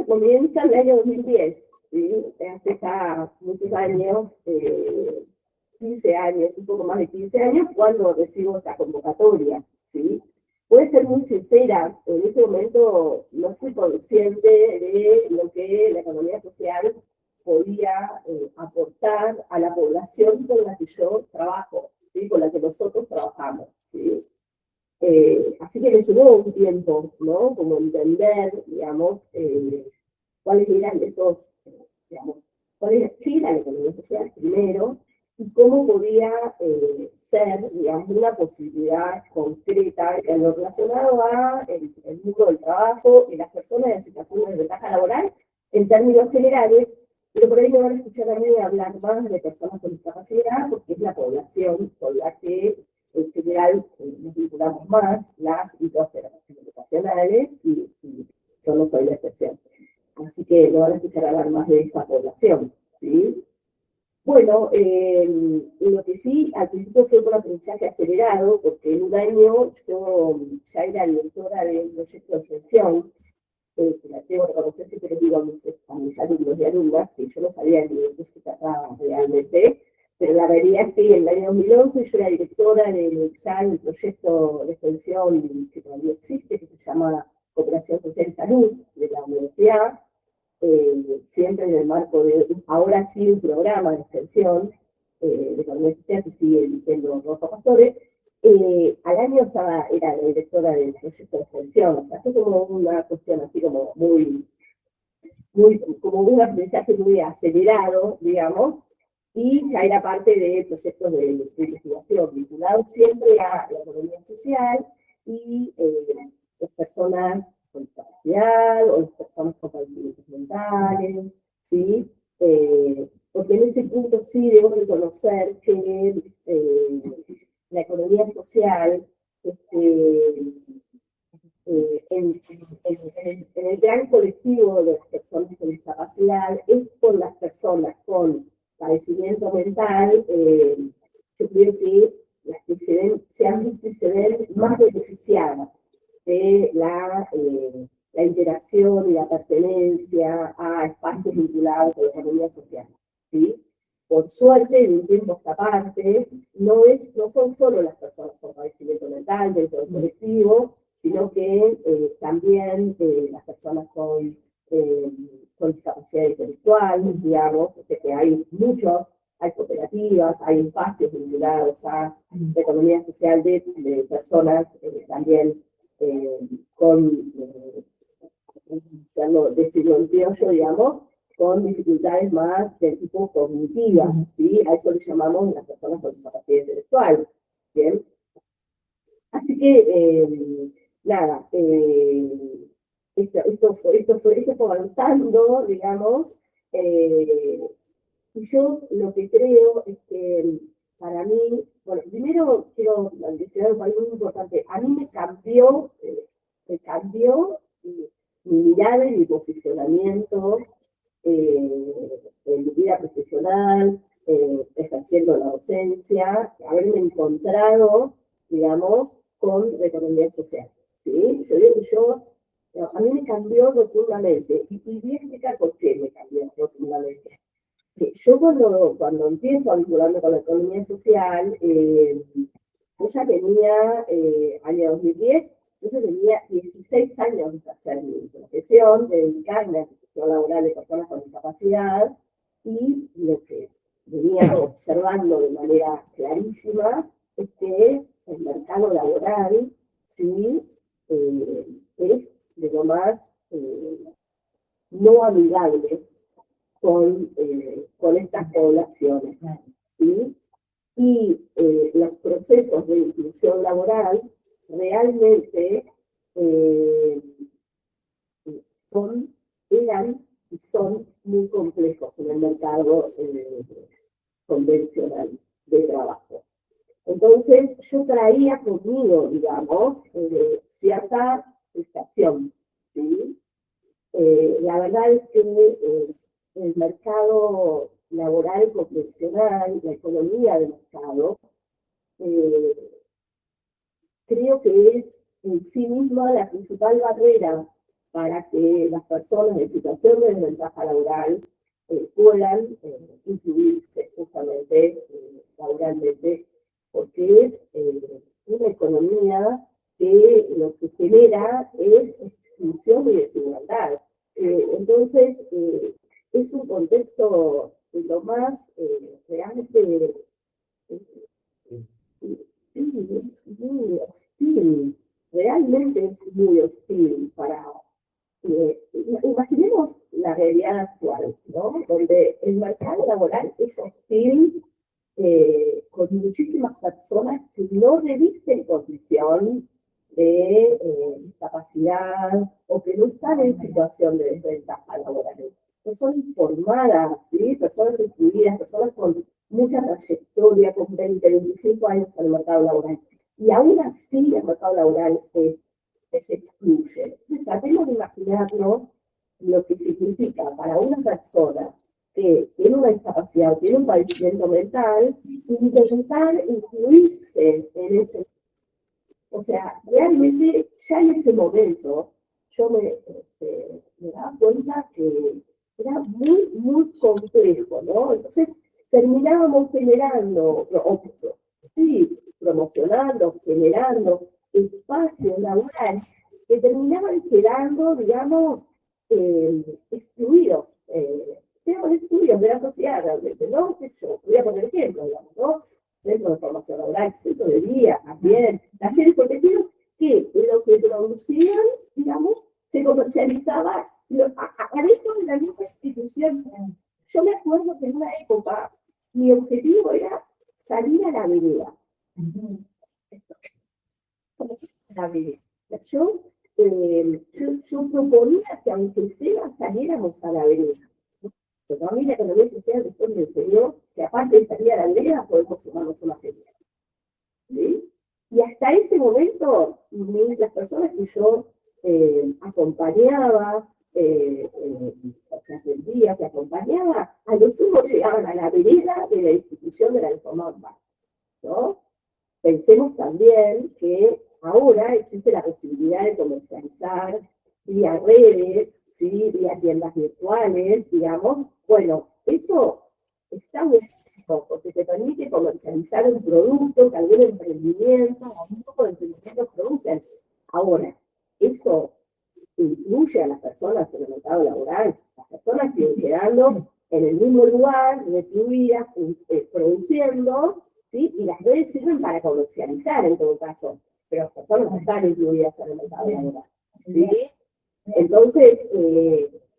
comienza en el año 2010, ¿sí? Hace ya muchos años, 15 años, un poco más de 15 años, cuando recibo esta convocatoria, ¿sí? Puede ser muy sincera, en ese momento no fui consciente de lo que la economía social podía aportar a la población con la que yo trabajo, ¿sí? Con la que nosotros trabajamos, ¿sí? Así que me llevó un tiempo, ¿no? Como entender, digamos, cuáles eran esos, digamos, qué era la economía social primero, y cómo podía ser, digamos, una posibilidad concreta en lo relacionado a el mundo del trabajo y las personas en situación de desventaja laboral en términos generales, pero por ahí me van a escuchar a mí hablar más de personas con discapacidad, porque es la población con la que en general nos vinculamos más, las y los terapeutas ocupacionales, y yo no soy la excepción. Así que lo van a escuchar hablar más de esa población, ¿sí? Bueno, lo que sí, al principio fue un aprendizaje acelerado, porque en un año yo ya era directora del proyecto de extensión, que la tengo que reconocer, siempre les digo a mis alumnos y alumnas que yo no sabía ni de qué se trataba realmente, pero la realidad es que en el año 2011 yo era directora del proyecto de extensión que todavía existe, que se llama Cooperación Social y Salud, de la universidad, siempre en el marco de, ahora sí, un programa de extensión de la universidad que sigue dirigiendo Rosa Pastore. Al año era la directora del proyecto de extensión, o sea, fue como una cuestión así como como un aprendizaje muy acelerado, digamos, y ya era parte de proyectos de investigación vinculados siempre a la economía social y las personas con discapacidad o las personas con padecimientos mentales, ¿sí? Porque en ese punto sí debo reconocer que la economía social, en el gran colectivo de las personas con discapacidad, es por las personas con padecimiento mental, yo creo que las que se han visto y se ven más beneficiadas de la interacción y la pertenencia a espacios vinculados con la economía social, ¿sí? Por suerte, en un tiempo esta parte, no son solo las personas con padecimiento mental dentro del colectivo, sino que también las personas con discapacidad intelectual, digamos, que hay muchos, hay cooperativas, hay espacios vinculados a la economía social de personas también con, decirlo en criollo, digamos, con dificultades más del tipo cognitiva, ¿sí? A eso le llamamos las personas con discapacidad intelectual, ¿bien? Así que, nada, esto fue avanzando, digamos, y yo lo que creo es que para mí, bueno, primero quiero mencionar algo muy importante, a mí me cambió mi mirada y mi posicionamiento en mi vida profesional, ejerciendo la docencia, haberme encontrado, digamos, con la economía social, ¿sí? Yo digo que a mí me cambió rotundamente, y voy a explicar por qué me cambió rotundamente. Yo cuando empiezo a vincularme con la economía social, yo ya tenía, año 2010, yo ya tenía 16 años de ejercer mi profesión, de dedicarme a la profesión laboral de personas con discapacidad, y lo que venía observando de manera clarísima es que el mercado laboral, sí, es de lo más no amigable con estas poblaciones, ¿sí? Y los procesos de inclusión laboral realmente eh, eran y son muy complejos en el mercado convencional de trabajo. Entonces, yo traía conmigo, digamos, cierta frustración, ¿sí? La verdad es que el mercado laboral convencional, la economía de mercado, creo que es en sí misma la principal barrera para que las personas en situación de desventaja laboral puedan incluirse justamente laboralmente, porque es una economía que lo que genera es exclusión y desigualdad. Entonces, es un contexto de lo más realmente es muy hostil, realmente es muy hostil para... imaginemos la realidad actual, ¿no? Donde el mercado laboral es hostil con muchísimas personas que no revisten condición de discapacidad o que no están en situación de desventaja laboral. Personas formadas, ¿sí? Personas incluidas, personas con mucha trayectoria, con 20, 25 años en el mercado laboral. Y aún así el mercado laboral se excluye. Entonces tratemos de imaginarnos lo que significa para una persona que tiene una discapacidad, tiene un padecimiento mental, intentar incluirse en ese. O sea, realmente ya en ese momento yo me daba cuenta que era muy, muy complejo, ¿no? Entonces terminábamos generando, sí, promocionando, generando espacios laborales que terminaban quedando, digamos, excluidos, excluidos de la sociedad realmente, ¿no? Que yo voy a poner ejemplo, digamos, ¿no? Dentro de formación laboral, centro de día, también, talleres protegidos, que lo que producían, digamos, se comercializaba adentro de la misma institución. Yo me acuerdo que en una época mi objetivo era salir a la avenida. La avenida. Yo proponía que aunque sea saliéramos a la avenida. Pero a mí la economía social después me enseñó que aparte de salir a la vereda podemos sumarnos una feria. ¿Sí? Y hasta ese momento, las personas que yo acompañaba, que atendía, que acompañaba, a lo sumo llegaban a la vereda de la institución de la informática, ¿no? Pensemos también que ahora existe la posibilidad de comercializar vía redes, ¿sí? Vía tiendas virtuales, digamos. Bueno, eso está buenísimo porque te permite comercializar un producto que algún emprendimiento o un grupo de emprendimientos producen. Ahora, eso incluye a las personas en el mercado laboral. Las personas siguen quedando en el mismo lugar, recluidas, produciendo, ¿sí? Y las redes sirven para comercializar en todo caso, pero las personas no están incluidas en el mercado laboral, ¿sí? Entonces,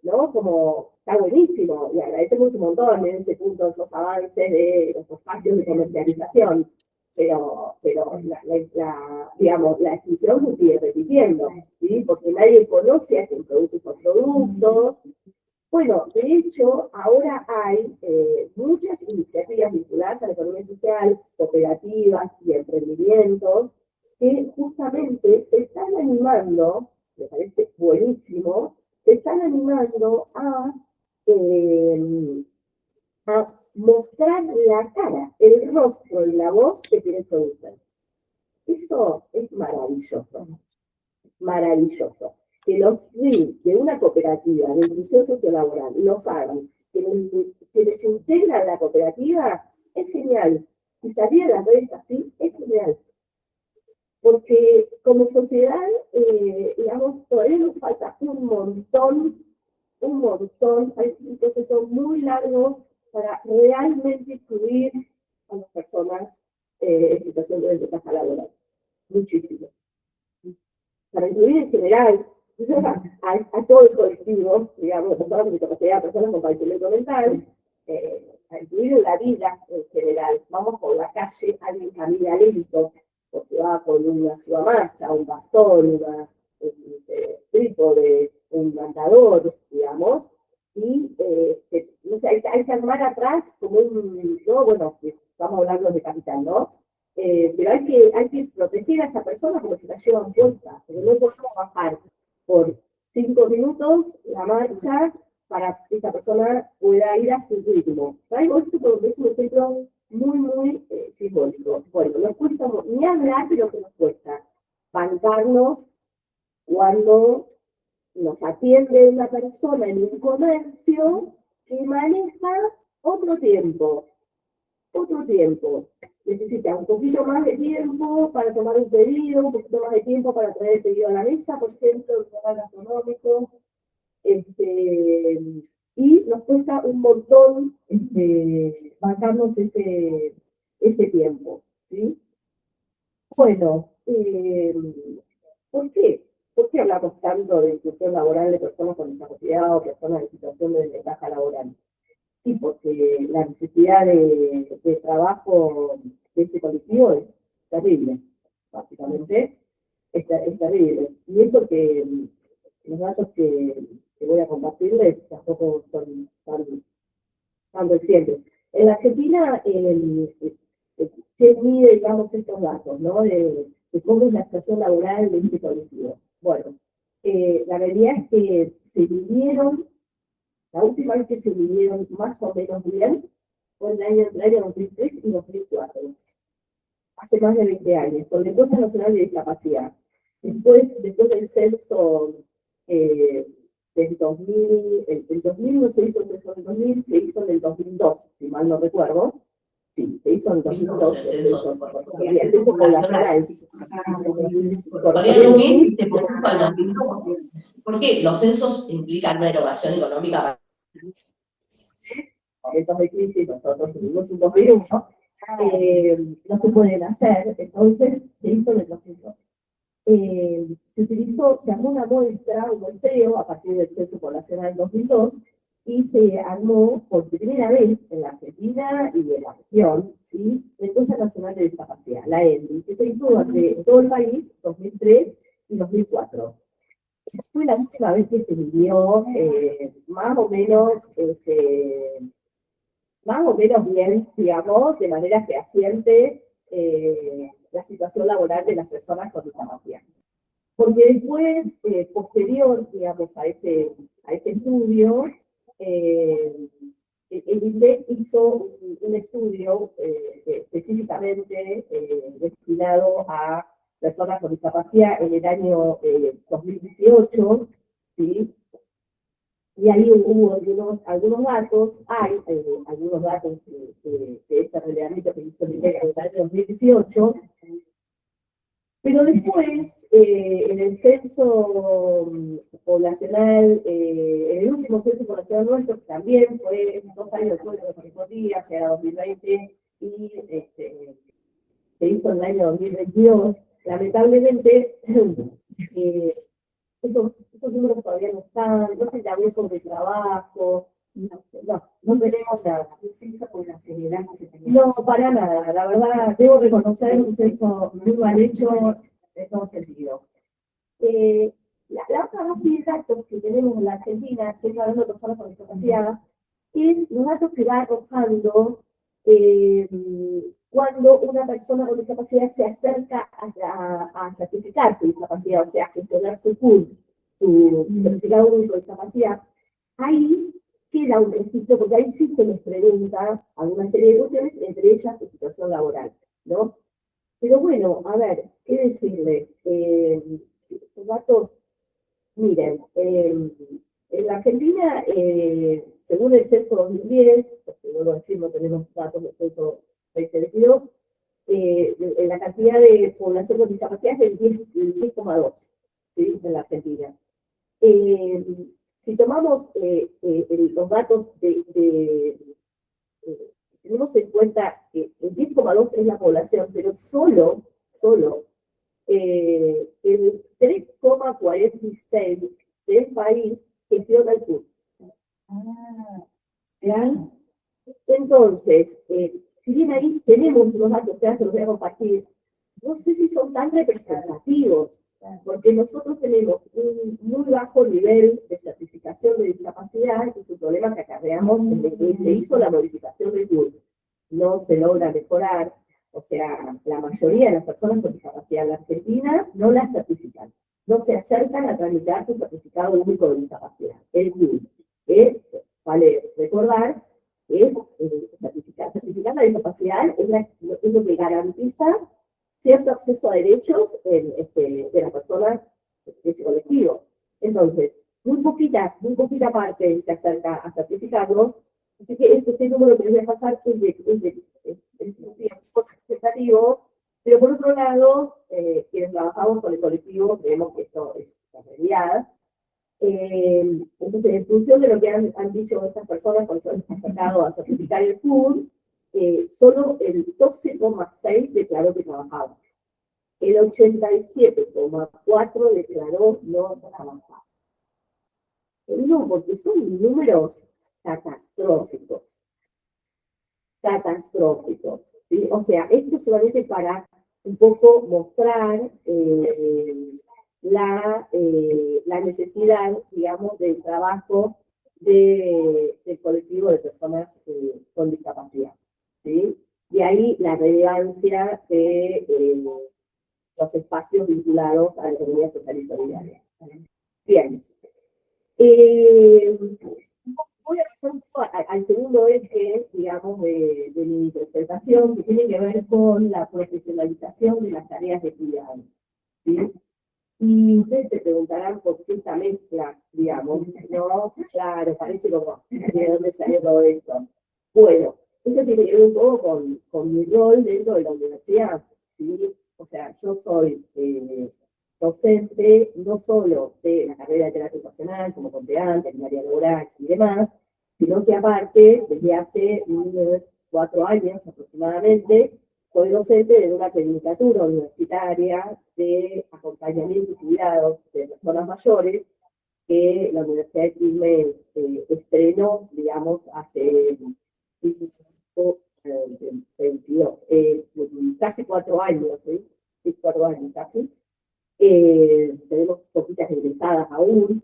¿no? Como está buenísimo, y agradecemos un montón en ese punto esos avances de los espacios de comercialización, pero digamos, la exclusión se sigue repitiendo, ¿sí? Porque nadie conoce a quien produce esos productos. Bueno, de hecho, ahora hay muchas iniciativas vinculadas a la economía social, cooperativas y emprendimientos que justamente se están animando, me parece buenísimo, se están animando a mostrar la cara, el rostro y la voz que quienes producen. Eso es maravilloso, maravilloso. Que los reels de una cooperativa de inclusión sociolaboral los hagan, que les integran la cooperativa, es genial. Y salir a las redes así es genial. Porque como sociedad, digamos, todavía nos falta un montón, hay un proceso muy largo para realmente incluir a las personas en situación de desventaja laboral. Muchísimo. Para incluir en general a todo el colectivo, digamos, personas con discapacidad, personas con padecimiento mental, a incluir en la vida en general. Vamos por la calle, alguien camina lento, porque va con una marcha, un bastón, un trípode, un andador, digamos, y no sé, hay que armar atrás como no, bueno, estamos hablando de capital, ¿no? Pero hay que proteger a esa persona como si la llevan puesta, porque no podemos bajar por 5 minutos la marcha para que esta persona pueda ir a su ritmo. Traigo esto porque es un ejemplo muy simbólico. Bueno, nos cuesta ni hablar de lo que nos cuesta bancarnos cuando nos atiende una persona en un comercio que maneja otro tiempo. Necesita un poquito más de tiempo para tomar un pedido, un poquito más de tiempo para traer el pedido a la mesa, por ejemplo, un lugar gastronómico. Y nos cuesta un montón bancarnos ese tiempo, ¿sí? Bueno, ¿por qué? ¿Por qué hablamos tanto de inclusión laboral de personas con discapacidad o personas en situación de desventaja laboral? Sí, porque la necesidad de trabajo de este colectivo es terrible, básicamente es terrible. Y eso que los datos que voy a compartirles tampoco son tan recientes. En la Argentina se mide, digamos, estos datos, ¿no? De cómo es la situación laboral de este colectivo. Bueno, la realidad es que se midieron, la última vez que se midieron más o menos bien fue entre el año 2003 y 2004, hace más de 20 años, con la Encuesta Nacional de Discapacidad. Después del censo del 2000, el 2000 no se hizo el censo del 2000, se hizo en el 2002, si mal no recuerdo. Sí, se hizo en el 2002 el censo poblacional. Porque los censos implican una erogación económica. Momentos de crisis, nosotros tuvimos un 2001, no se pueden hacer, entonces se hizo en el 2002. Se armó una muestra, un muestreo a partir del censo poblacional 2002 y se armó por primera vez en la Argentina y en la región, ¿sí? La Encuesta Nacional de Discapacidad, la ENDI, que se hizo durante todo el país 2003 y 2004. Esa fue la última vez que se midió más o menos bien, digamos, de manera fehaciente la situación laboral de las personas con discapacidad. Porque después, posterior, digamos, a este estudio, el INDEC hizo un estudio específicamente destinado a personas con discapacidad en el año 2018, ¿sí? Y ahí hubo algunos datos, hay algunos datos de ese relevamiento que hizo el INDEC en el año 2018, pero después, en el censo poblacional, en el último censo poblacional nuestro, que también fue 2 años después de lo que correspondía, hacia era 2020, y se hizo en el año 2022, lamentablemente, esos números todavía no están, no se llama sobre trabajo, no tenemos nada. No, para nada, la verdad, debo reconocer un censo muy mal hecho en todo sentido. La otra base de datos que tenemos en la Argentina, siempre hablando de personas con discapacidad, es los datos que va arrojando cuando una persona con discapacidad se acerca a certificar su discapacidad, o sea, a gestionar su CUD, su certificado único de discapacidad. Ahí queda un registro, porque ahí sí se les pregunta alguna serie de cuestiones, entre ellas su situación laboral, ¿no? Pero bueno, a ver, ¿qué decirle? Los datos, miren, en la Argentina, según el censo 2010, porque vuelvo a decir, no tenemos datos del censo 2022, la cantidad de población con discapacidad es del 10,2, ¿sí? En la Argentina. Si tomamos los datos tenemos en cuenta que el 10,2 es la población, pero solo el 3,46 del país gestiona el PUB. ¿Ya? Entonces, si bien ahí tenemos unos datos que se los voy a compartir, no sé si son tan representativos, porque nosotros tenemos un muy bajo nivel de certificación de discapacidad, que es un problema que acarreamos desde que se hizo la modificación del PUB. No se logra mejorar, o sea, la mayoría de las personas con discapacidad en la Argentina no la certifican, no se acercan a tramitar su certificado único de discapacidad, el PUB, que vale recordar que certificar la discapacidad es lo que garantiza cierto acceso a derechos de las personas de ese colectivo. Entonces, muy poquita parte se acerca a certificarlo. Así que este número que les voy a pasar es representativo, pero por otro lado, quienes trabajamos con el colectivo creemos que esto es la realidad. Entonces, en función de lo que han dicho estas personas cuando se han acercado a certificar el FUD, solo el 12,6 declaró que trabajaba. El 87,4 declaró no trabajar. No, porque son números catastróficos. Catastróficos. ¿Sí? O sea, esto solamente para un poco mostrar la necesidad, digamos, del trabajo del colectivo de personas con discapacidad. ¿Sí? Y ahí la relevancia de los espacios vinculados a la economía social y solidaria. Bien. Voy a pasar un poco al segundo eje, digamos, de mi interpretación, que tiene que ver con la profesionalización de las tareas de cuidado. ¿Sí? Y ustedes se preguntarán por qué esta mezcla, digamos, ¿no? Claro, parece como, ¿de dónde salió todo esto? Bueno, eso tiene que ver un poco con mi rol dentro de la universidad, ¿sí? O sea, yo soy docente no solo de la carrera de terapia ocupacional, como conté antes, en área laboral y demás, sino que aparte, desde hace 4 años aproximadamente, soy docente de una tecnicatura universitaria de acompañamiento y cuidado de personas mayores que la Universidad de Quilmes estrenó, digamos, hace 22, casi 4 años, ¿sí? 4 años casi. Tenemos poquitas egresadas aún,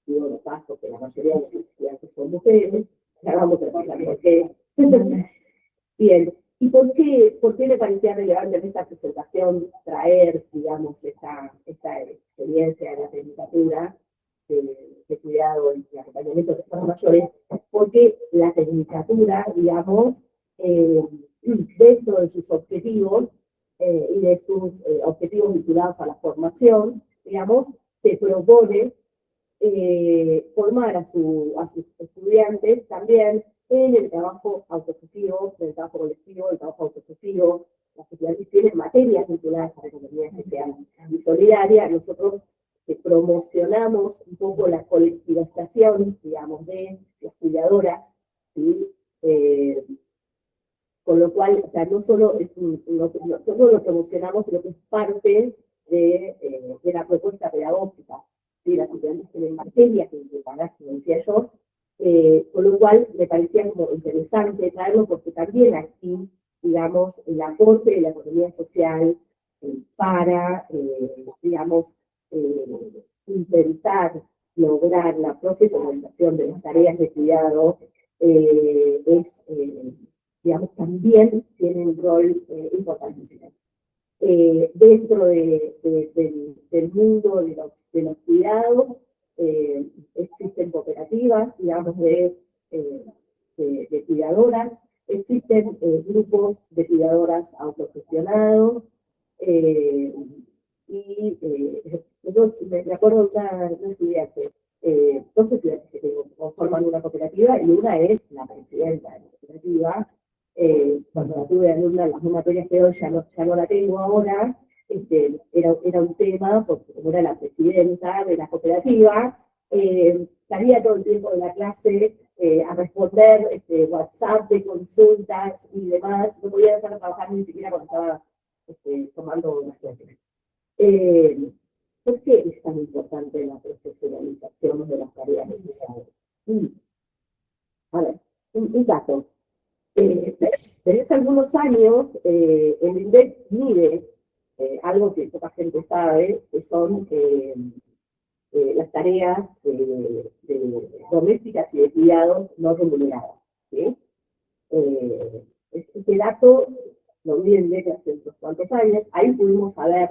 y bueno, caso que la mayoría de los estudiantes son mujeres, ya vamos a explicar por qué. Bien, ¿y por qué me parecía relevante en esta presentación traer, digamos, esta experiencia de la tecnicatura de cuidado y acompañamiento de personas mayores? Porque la tecnicatura, digamos, dentro de sus objetivos y de sus objetivos vinculados a la formación, digamos, se propone formar a sus estudiantes también en el trabajo autogestivo, en el trabajo colectivo, el trabajo autogestivo. Las estudiantes tienen materias vinculadas a la economía social y solidaria. Nosotros promocionamos un poco la colectivización, digamos, de las cuidadoras, ¿sí? Con lo cual, o sea, no solo es nosotros lo promocionamos, sino que es parte de la propuesta pedagógica. ¿Sí? Las estudiantes tienen materias que pagar, como decía yo, con lo cual me parecía como interesante traerlo porque también aquí, digamos, el aporte de la economía social para, digamos, intentar lograr la profesionalización de las tareas de cuidado digamos, también tiene un rol importantísimo. Dentro del mundo de los cuidados, existen cooperativas, digamos, de cuidadoras, existen grupos de cuidadoras autogestionados, y yo me acuerdo de una estudiante, 2 estudiantes que tengo, que conforman una cooperativa, y una es la presidenta de la cooperativa. Cuando la tuve alumna, las materias que hoy ya no la tengo ahora, era un tema, porque como era la presidenta de la cooperativa, salía todo el tiempo de la clase a responder WhatsApp de consultas y demás. No podía estar trabajando ni siquiera cuando estaba tomando las clases. ¿Por qué es tan importante la profesionalización de las tareas de cuidado? A ver, un dato. Desde hace algunos años, el INDEC mide algo que poca gente sabe, que son las tareas domésticas y de cuidados no remuneradas. ¿Sí? Este dato lo miden desde hace unos cuantos años. Ahí pudimos saber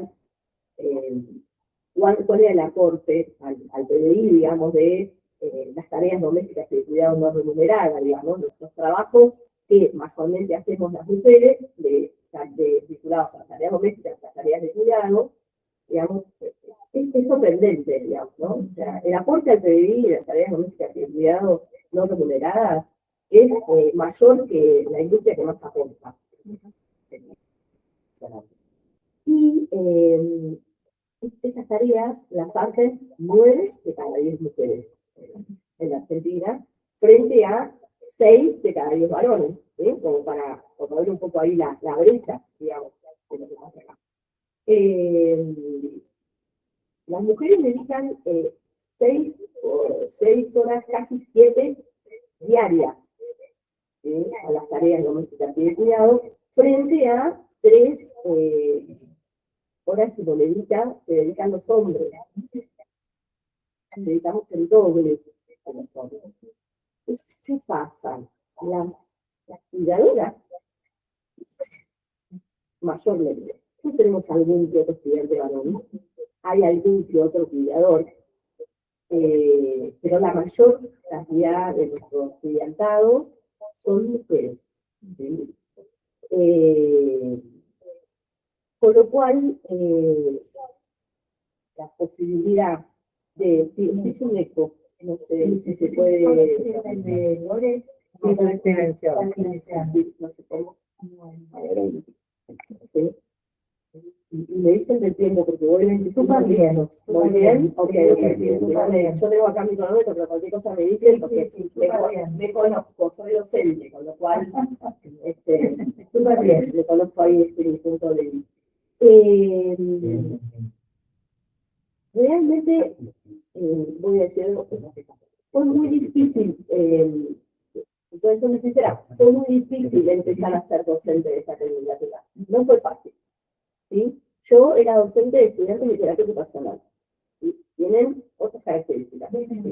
cuál era el aporte al PDI, digamos, de las tareas domésticas y de cuidado no remuneradas, digamos, los trabajos que mayormente hacemos las mujeres, vinculados a las tareas domésticas, a las tareas de cuidado, digamos, es sorprendente, digamos, ¿no? O sea, el aporte al PBI de las tareas domésticas y de cuidado no remuneradas es mayor que la industria que más aporta. Y estas tareas las hacen 9 de cada 10 mujeres en la Argentina, frente a 6 de cada 10 varones, ¿sí? Como para ver un poco ahí la brecha, digamos, de lo que pasa acá. Las mujeres dedican 6 horas, casi 7 diarias, ¿sí? A las tareas domésticas y de cuidado, frente a 3 horas y moneditas que dedican los hombres. Dedicamos el doble a los hombres. ¿Qué pasa? Las cuidadoras, mayormente, no tenemos algún que otro estudiante varón, hay algún que otro cuidador, pero la mayor cantidad de nuestro estudiantado son mujeres, ¿sí? Con lo cual, la posibilidad de, si es un eco, no sé si se puede, sí, no sé cómo, y me dicen del tiempo, porque voy 25 minutos. Muy bien, ok, sí, yo tengo acá mi cronómetro, pero cualquier cosa me dicen, porque me conozco, soy docente, con lo cual, súper bien, me conozco ahí mi punto de vista. Realmente, voy a decir algo, fue muy difícil, entonces, soy sincera, fue muy difícil empezar a ser docente de esta tecnología. No fue fácil, ¿sí? Yo era docente de estudiantes de terapia ocupacional. ¿Sí? Tienen otras características. Perfecto.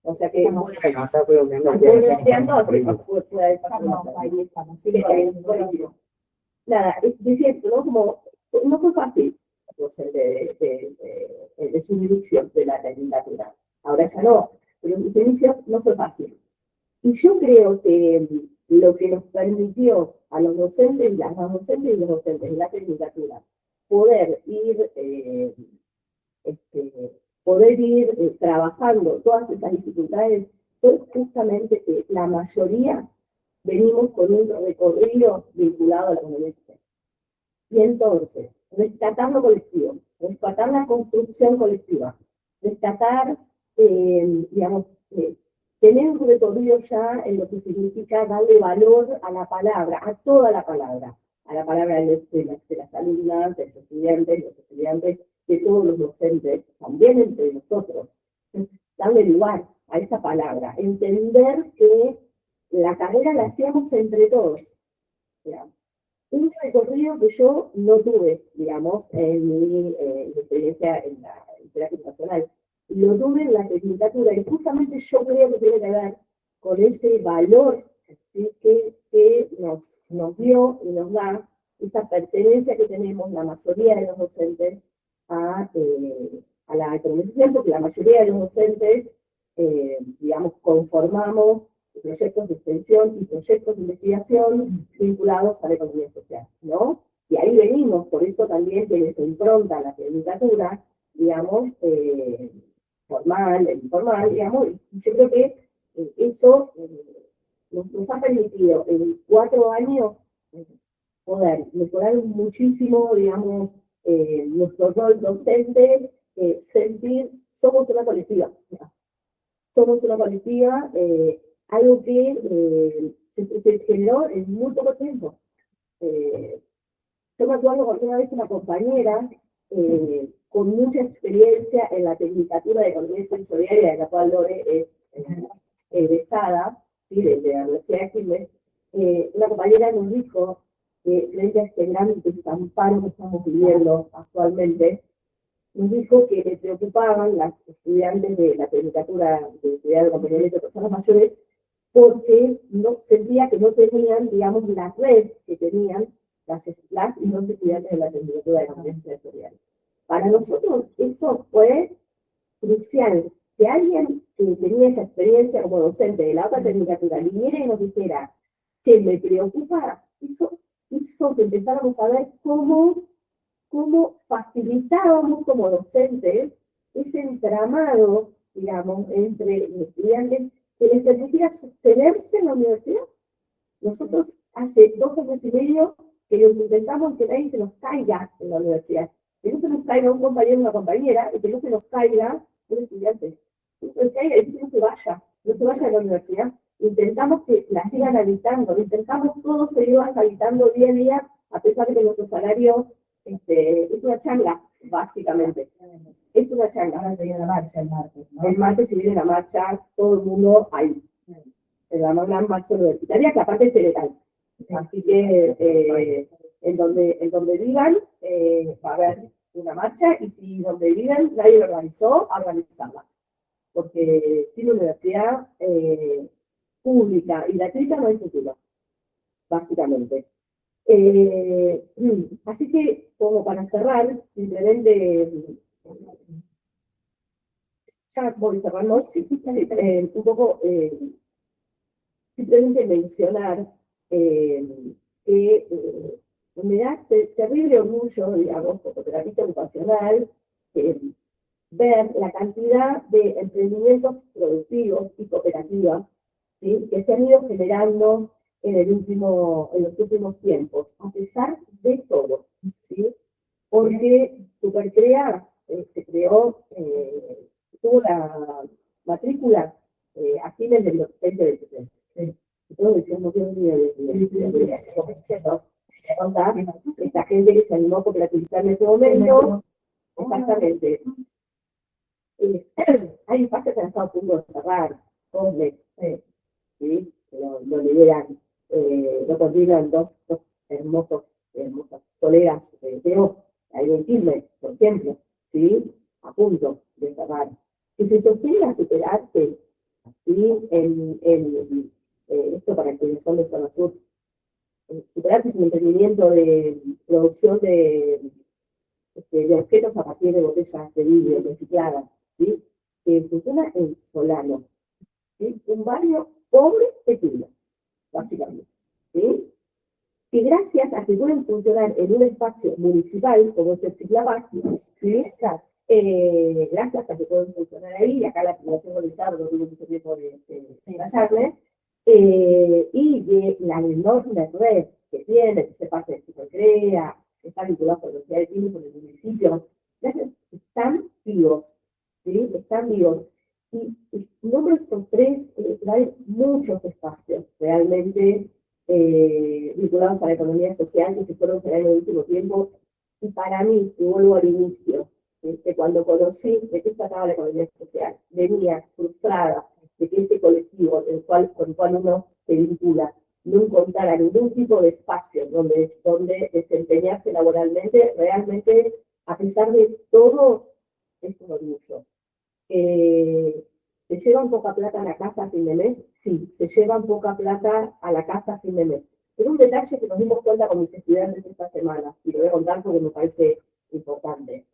O sea que, nada, es cierto, ¿no? Como, no fue fácil de su inicio de la tecnología. Ahora ya no, pero en mis inicios no fue fácil. Y yo creo que lo que nos permitió a los docentes, las docentes y los docentes de la tecnicatura, poder ir, trabajando todas esas dificultades, fue justamente que la mayoría venimos con un recorrido vinculado a la universidad. Y entonces, rescatar lo colectivo, rescatar la construcción colectiva, rescatar, digamos, tener un recorrido ya en lo que significa darle valor a la palabra, a toda la palabra, a la palabra de las alumnas, de los estudiantes, de todos los docentes, también entre nosotros, darle lugar a esa palabra, entender que la carrera la hacíamos entre todos, digamos. Un recorrido que yo no tuve, digamos, en mi experiencia en la terapia ocupacional. Lo tuve en la tecnicatura, y justamente yo creo que tiene que ver con ese valor, ¿sí? que nos dio y nos da esa pertenencia que tenemos la mayoría de los docentes a la economización, porque la mayoría de los docentes, digamos, conformamos proyectos de extensión y proyectos de investigación vinculados a la economía social, ¿no? Y ahí venimos, por eso también que les impronta la tecnicatura, digamos, formal, informal, digamos, y yo creo que eso nos ha permitido en 4 años poder mejorar muchísimo, digamos, nuestro rol docente, sentir, somos una colectiva, algo que se generó en muy poco tiempo. Yo me acuerdo porque una vez una compañera con mucha experiencia en la tecnicatura de economía sensorial, de la cual Lore es egresada, ¿sí? de la Universidad de Quilmes, una compañera nos dijo que frente a este gran desamparo que estamos viviendo actualmente, nos dijo que le preocupaban las estudiantes de la tecnicatura de cuidado de acompañamiento de personas mayores porque no sentía que no tenían, digamos, la red que tenían las y los estudiantes de la tecnicatura de acompañamiento sensorial. Para nosotros eso fue crucial. Que alguien que tenía esa experiencia como docente de la otra tecnicatura viniera y nos dijera que me preocupa, hizo que empezáramos a ver cómo cómo facilitábamos como docentes ese entramado, digamos, entre los estudiantes que les permitiera sostenerse en la universidad. Nosotros hace 2 años y medio que lo intentamos que nadie se nos caiga en la universidad. Que no se nos caiga un compañero o una compañera, y que no se nos caiga un estudiante. Que no se nos caiga y que no se vaya a la universidad. Intentamos que la sigan habitando, intentamos todos seguirlas habitando día a día, a pesar de que nuestro salario es una changa, básicamente. Es una changa. Ahora se viene la marcha el martes, ¿no? El martes se viene la marcha, todo el mundo ahí. La gran marcha universitaria, que aparte es federal. Así que en donde vivan va a haber una marcha, y si donde vivan nadie lo organizó, a organizarla. Porque sin universidad pública y gratuita no hay futuro, básicamente. Así que, como para cerrar, simplemente, ya voy cerrando, un poco, simplemente mencionar que me da terrible orgullo, digamos, como terapista ocupacional, ver la cantidad de emprendimientos productivos y cooperativas, ¿sí?, que se han ido generando en los últimos tiempos, a pesar de todo, ¿sí? Porque Supercrea se creó, tuvo la matrícula a fines del 2023. Todos decíamos que esta gente que se animó a cooperativizar en ese momento, exactamente. Hay espacios que han estado a punto de cerrar, ¿sí? Lo lideran, lo coordinan dos hermosas colegas de ahí en Quilmes, por ejemplo, ¿sí? A punto de cerrar. Y si se obtiene superarte, ¿sí? Esto para quienes son de zona sur, superarte es un emprendimiento de producción de objetos a partir de botellas de vidrio recicladas, ¿sí? Que funciona en Solano, ¿sí? Un barrio pobre de Quilmes, básicamente, ¿sí? Que gracias a que pueden funcionar en un espacio municipal como es el Chiclavac, ¿sí? Gracias a que pueden funcionar ahí, acá la Fundación Bolívar no tuvo mucho tiempo de hallarle, y de la enorme red que tiene, que se parte de Supercrea, que está vinculado con la Universidad de Quilmes, con el municipio, están vivos, ¿sí? Están vivos. Y nombro estos tres, hay muchos espacios realmente vinculados a la economía social que se fueron creando en el último tiempo. Y para mí, y vuelvo al inicio, que cuando conocí de qué trataba la economía social, venía frustrada de que ese colectivo con el cual uno se vincula no encontrara ningún tipo de espacio donde desempeñarse laboralmente, realmente, a pesar de todo, es un orgullo. ¿Se llevan poca plata a la casa a fin de mes? Sí, se llevan poca plata a la casa a fin de mes. Pero un detalle que nos dimos cuenta con mis estudiantes esta semana, y lo voy a contar porque me parece importante.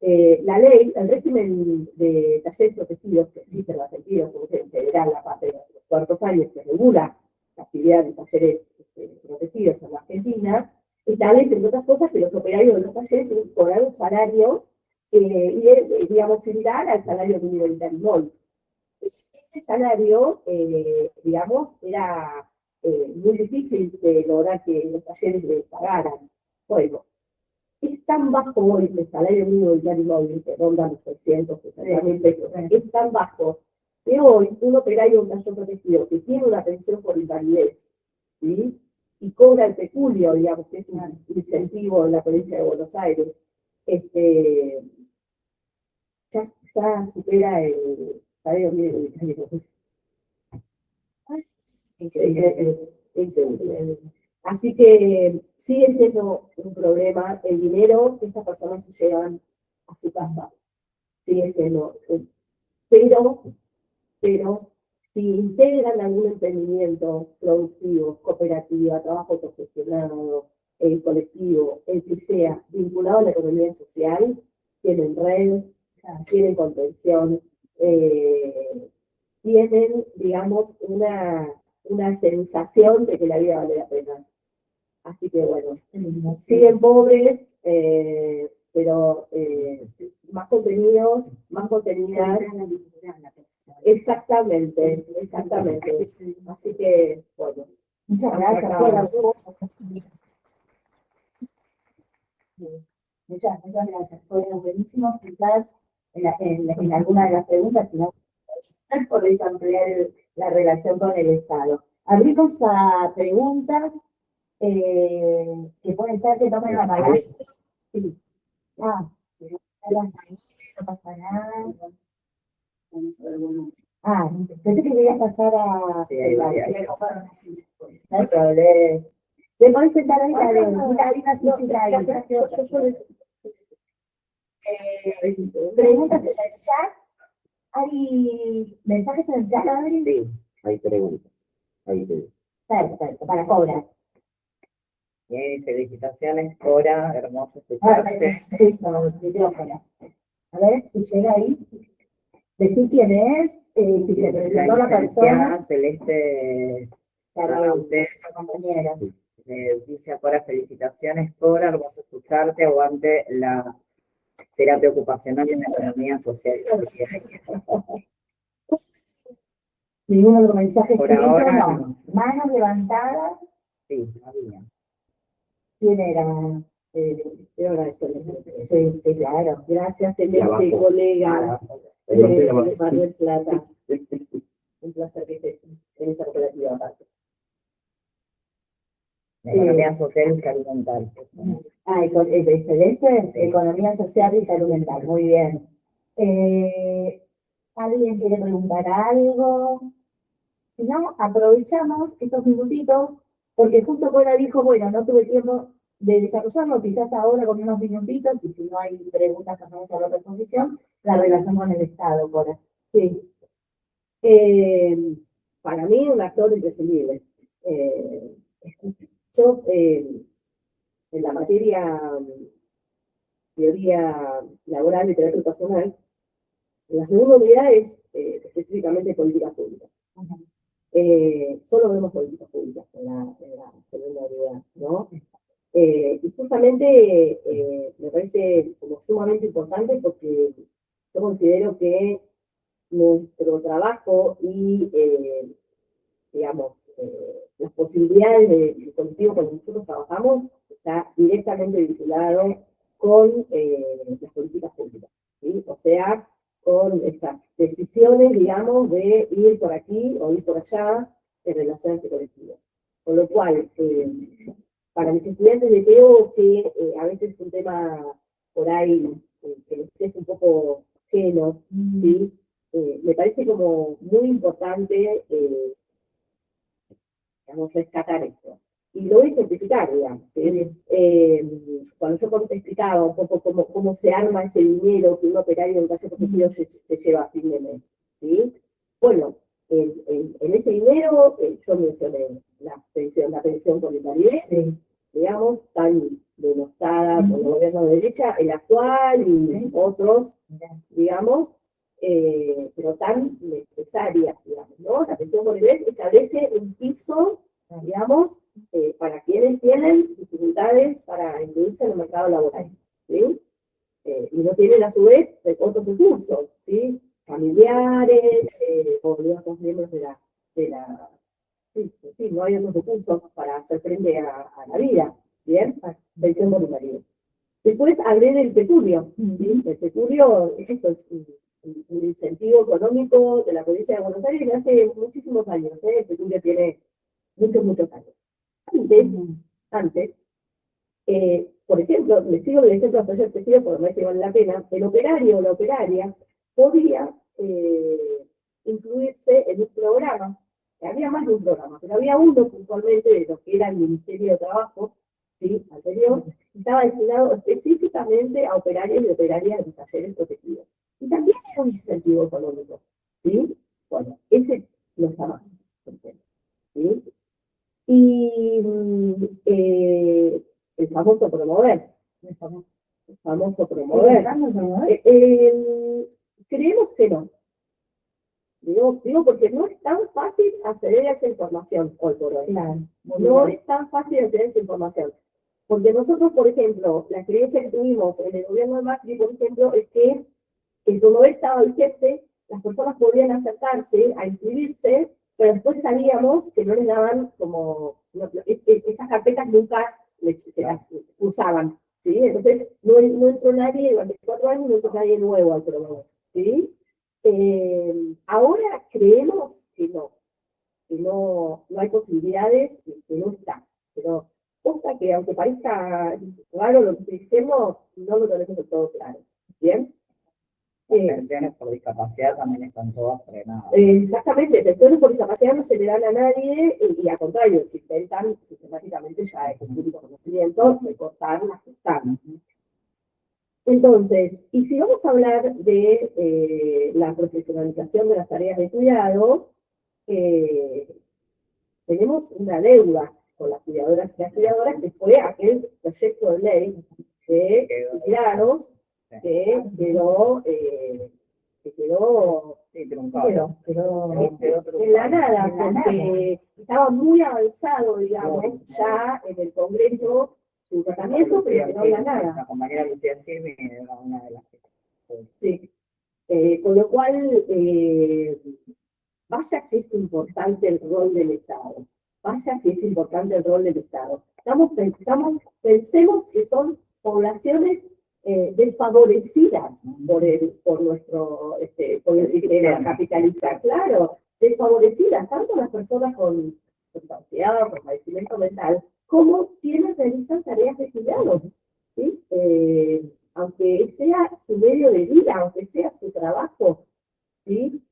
La ley, el régimen de talleres protegidos que existe en la Argentina, como en federal, la parte de los cuartos años que regula la actividad de talleres protegidos en la Argentina, establece, entre otras cosas, que los operarios de los talleres tienen que cobrar un salario, digamos, similar al salario mínimo vital hoy. Ese salario, digamos, era muy difícil de lograr que los talleres le pagaran. Bueno, es tan bajo hoy el salario mínimo vital y móvil, que ronda los 360.000 pesos, es tan bajo que hoy un operario de un taller protegido que tiene una pensión por invalidez, ¿sí?, y cobra el peculio, digamos, que es un incentivo en la provincia de Buenos Aires, ya supera el salario mínimo vital y móvil. Increíble. Así que sigue siendo un problema el dinero que estas personas se llevan a su casa. Sigue siendo. Pero si integran algún emprendimiento productivo, cooperativa, trabajo profesional, colectivo, el que sea, vinculado a la economía social, tienen red, tienen contención, tienen, digamos, una sensación de que la vida vale la pena. Así que bueno, siguen pobres, pero más contenidos, más contenidas. Exactamente, exactamente. Así que, bueno, Muchas gracias por la muchas gracias. Fue buenísimo explicar en alguna de las preguntas, si no podéis ampliar la relación con el Estado. Abrimos a preguntas que pueden ser que tomen la palabra. Sí. Ah, no pasa nada. Ah, pensé que querías pasar a... Sí, sí. No hay problema. ¿Te podés sentar ahí? Hay una sillita ahí. Preguntas en el chat. ¿Hay mensajes en el chat, Adri? Sí, hay preguntas. Perfecto, para Cobra. Felicitaciones, Cora, hermoso escucharte. A ver si llega ahí. Decir quién es, si se presentó la persona. Celeste Para usted, compañera. dice a Cora, felicitaciones, Cora, hermoso escucharte, aguante la terapia ocupacional y la economía social. Ningún otro mensaje Por escrito, ahora, no. no. Manos levantadas. Sí, había. ¿Quién era? Sí, sí, claro. Gracias, teniente colega de Mar del Plata. Un placer que estés en esta cooperativa aparte. Economía social y salud mental. Excelente. Economía social y salud mental. Muy bien. ¿Alguien quiere preguntar algo? Si no, aprovechamos estos minutitos, porque justo Cora dijo, bueno, no tuve tiempo de desarrollarlo, quizás ahora con unos minutitos, y si no hay preguntas, pasamos a la otra exposición, la relación con el Estado, Cora. Sí. Para mí, un actor imprescindible. Yo, en la materia teoría laboral y teoría ocupacional, la segunda unidad es específicamente políticas públicas. Solo vemos políticas públicas en la segunda unidad, ¿no? Y justamente me parece como sumamente importante porque yo considero que nuestro trabajo y, digamos, las posibilidades del colectivo con el que nosotros trabajamos está directamente vinculado con las políticas públicas, ¿sí? O sea, con esas decisiones, digamos, de ir por aquí o ir por allá en relación a este colectivo. Con lo cual, para mis estudiantes les veo que a veces es un tema por ahí que les es un poco ajeno, ¿sí? Me parece como muy importante, digamos, rescatar esto. Y lo voy a simplificar, digamos, ¿sí? Cuando yo te explicaba un poco cómo se arma ese dinero que un operario en caso positivo se lleva a fin de mes, ¿sí? Bueno, en ese dinero yo mencioné la pensión por invalidez, digamos, tan denostada por el gobierno de derecha, el actual y otros, digamos, pero tan necesaria, digamos, ¿no? La pensión por invalidez establece un piso, digamos, para quienes tienen dificultades para incluirse en el mercado laboral, ¿sí? Y no tienen a su vez otros recursos, ¿sí? Familiares, o otros miembros de la sí, no hay otros recursos para hacer frente a la vida, ¿bien? Pensión voluntaria. Después hablé del peculio, ¿sí? El peculio, esto es un incentivo económico de la provincia de Buenos Aires de hace muchísimos años, ¿eh? El peculio tiene muchos años. Antes, por ejemplo, le sigo el ejemplo hasta yo porque me parece que vale la pena, el operario o la operaria podía incluirse en un programa. Había más de un programa, pero había uno puntualmente de lo que era el Ministerio de Trabajo, ¿sí? Anterior, estaba destinado específicamente a operarios y operarias de talleres protegidos. Y también era un incentivo económico, ¿sí? Bueno, ese no está más, por ejemplo, ¿sí? Y el famoso promover. El famoso promover. Creemos que no. Digo porque no es tan fácil acceder a esa información hoy por hoy. Claro, muy No bien. es tan fácil acceder a esa información. Porque nosotros, por ejemplo, la experiencia que tuvimos en el gobierno de Macri, por ejemplo, es que cuando él estaba vigente, las personas podían acercarse a inscribirse, pero después sabíamos que no les daban como, esas carpetas nunca se las usaban, ¿sí? Entonces, no entró nadie durante 4 años, no entró nadie nuevo al programa, ¿sí? Ahora creemos que no hay posibilidades, que no está, pero posta que aunque parezca raro lo que estoy diciendo, no lo tenemos del todo claro, ¿bien? Las pensiones por discapacidad también están todas frenadas. Exactamente, pensiones por discapacidad no se le dan a nadie y al contrario, se intentan sistemáticamente, ya es un público conocimiento, de cortar las que están. Entonces, y si vamos a hablar de la profesionalización de las tareas de cuidado, tenemos una deuda con las cuidadoras y las cuidadoras, que fue aquel proyecto de ley de cuidados que quedó en la nada, porque estaba muy avanzado, digamos, ya en el Congreso su tratamiento, pero quedó en la nada. La compañera Lucía Silvi era una de las que... Sí. Con lo cual, vaya si es importante el rol del Estado. Vaya si es importante el rol del Estado. Pensemos que son poblaciones desfavorecidas por nuestro por el sistema capitalista, claro, desfavorecidas, tanto las personas con discapacidad, con padecimiento mental, como quienes realizan tareas de cuidado, ¿sí? Aunque sea su medio de vida, aunque sea su trabajo, ¿sí?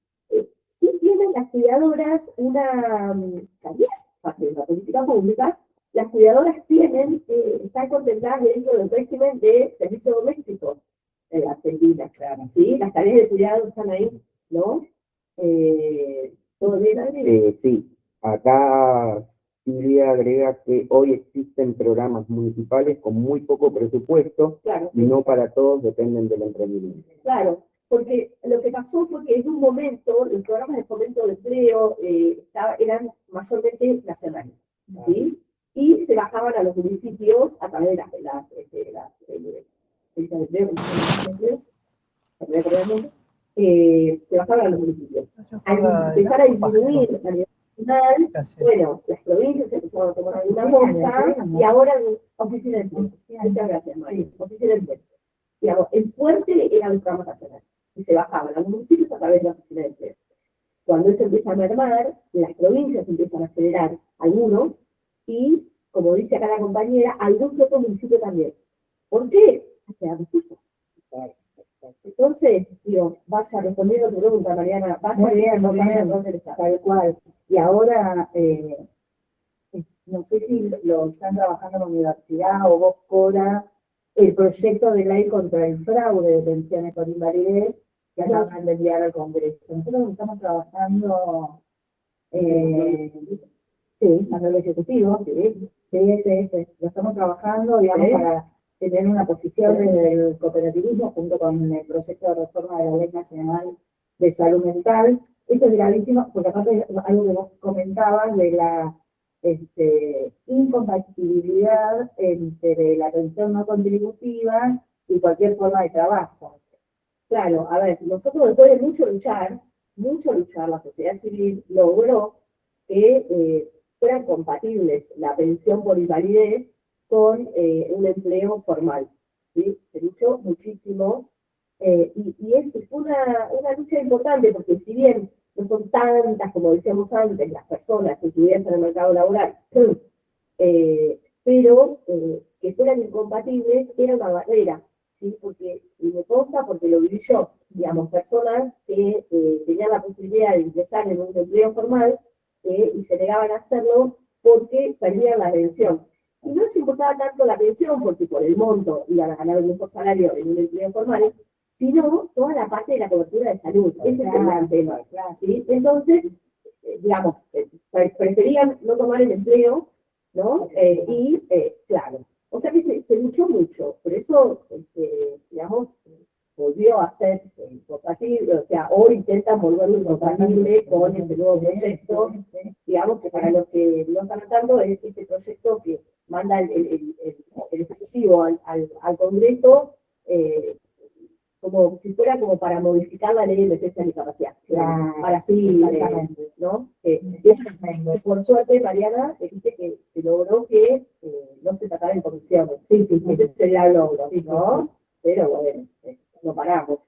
Sí tienen las cuidadoras una tarea, parte de la política pública, las cuidadoras tienen, están contempladas dentro del régimen de servicio doméstico en la Argentina, claro, ¿sí? Las tareas de cuidado están ahí, ¿no? ¿Todo bien, Adri? Sí, acá Silvia agrega que hoy existen programas municipales con muy poco presupuesto, claro, y no para todos dependen del emprendimiento. Claro, porque lo que pasó fue que en un momento los programas de fomento de empleo eran mayormente nacionales, ¿sí? Y se bajaban a los municipios a través de se bajaban a los municipios. Al empezar a disminuir a nivel nacional, bueno, las provincias empezaron a tomar alguna boca y ahora oficina de empleo. Muchas gracias, María. Oficina de empleo. Digamos, el fuerte era el programa nacional y se bajaban a los municipios a través de la oficina de empleo. Cuando eso empieza a mermar, las provincias empiezan a generar algunos y, como dice acá la compañera, algún otro municipio también. ¿Por qué? Entonces, digo, vaya respondiendo a tu pregunta, Mariana, vaya bien, tal cual. Y ahora, no sé si lo están trabajando en la universidad o vos, Cora, el proyecto de ley contra el fraude de pensiones por invalidez que acaban de enviar al Congreso. Nosotros estamos trabajando, sí, a nivel ejecutivo, sí, lo estamos trabajando, digamos, para tener una posición desde el cooperativismo junto con el proyecto de reforma de la Ley Nacional de Salud Mental. Esto es gravísimo, porque aparte de algo que vos comentabas de la incompatibilidad entre la pensión no contributiva y cualquier forma de trabajo. Claro, a ver, nosotros después de mucho luchar, la sociedad civil logró que fueran compatibles la pensión por invalidez con un empleo formal, ¿sí? Se luchó muchísimo y fue una lucha importante porque si bien no son tantas, como decíamos antes, las personas incluidas en el mercado laboral, pero que fueran incompatibles era una barrera, ¿sí? Porque, y me consta porque lo viví yo, digamos, personas que tenían la posibilidad de ingresar en un empleo formal y se negaban a hacerlo porque perdían la pensión. Y no les importaba tanto la pensión, porque por el monto iban a ganar un mejor salario en un empleo formal, sino toda la parte de la cobertura de salud. Ese es el gran tema, ¿sí? Entonces, digamos, preferían no tomar el empleo, ¿no? Claro, o sea que se luchó mucho, por eso, digamos, volvió a ser compatible, o sea, hoy intentan volverlo compatible con este nuevo proyecto. Digamos que para los que no están tratando es ese proyecto que manda el Ejecutivo al Congreso, como si fuera como para modificar la ley de defensa de discapacidad. Claro, Para así, exactamente. ¿no? Por suerte, Mariana, dijiste que se logró que no se tratara en comisiones. Sí, ese sería el logro, ¿no? Pero bueno, no paramos.